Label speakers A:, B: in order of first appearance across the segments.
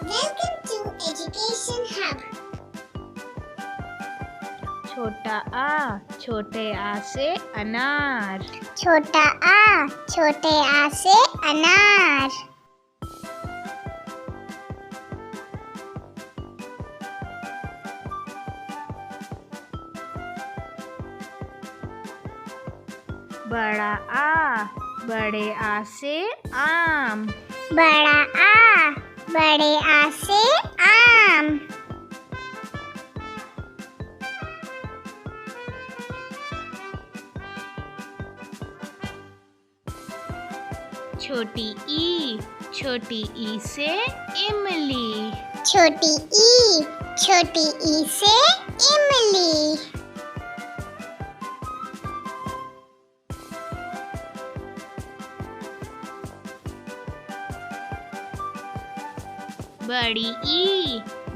A: Welcome to Education Hub.
B: छोटा आ, छोटे आ से अनार।
A: छोटा आ, छोटे आ से अनार।
B: बड़ा आ, बड़े आ से आम।
A: बड़ा आ, बड़े आ से आम।
B: छोटी ई, छोटी ई से इमली।
A: छोटी ई से इमली।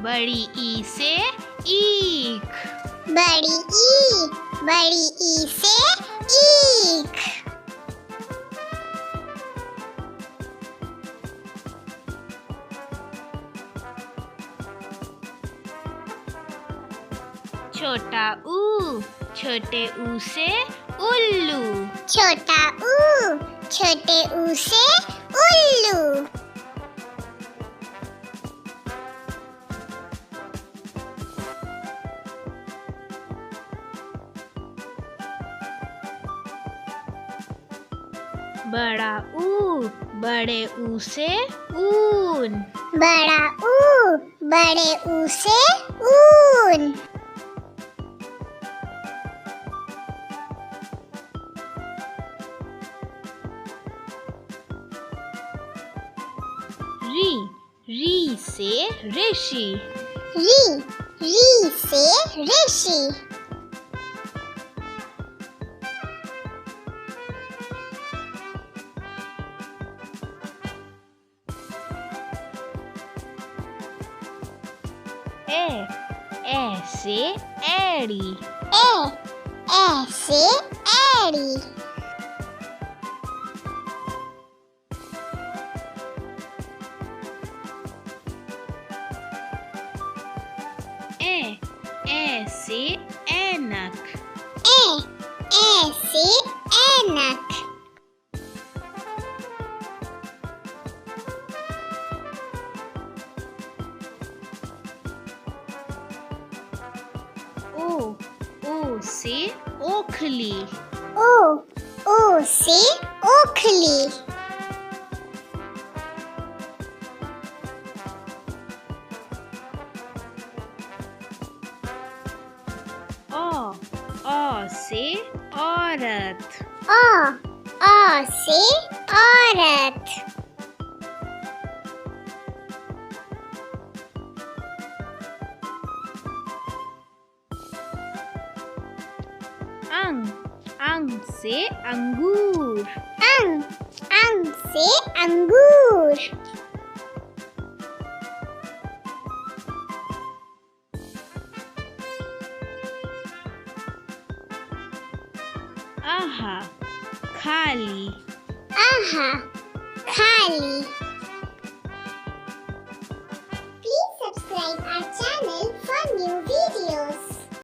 B: बड़ी ई से ईख।
A: बड़ी ई से ईख।
B: छोटा ऊ, छोटे ऊ से उल्लू।
A: छोटा ऊ, छोटे ऊ से उल्लू।
B: बड़ा ऊ, बड़े ऊ से ऊन।
A: बड़ा ऊ, बड़े ऊ से ऊन।
B: री से ऋषि।
A: री से ऋषि।
B: ए से एड़ी।
A: ए से एड़ी।
B: ए से ऐनक।
A: ए से ऐनक।
B: ओ से ओखली।
A: ओ से ओखली।
B: ओ से औरत।
A: ओ से औरत।
B: अंग से अंगूर।
A: अंग से अंगूर।
B: आहा, खाली।
A: आहा, खाली।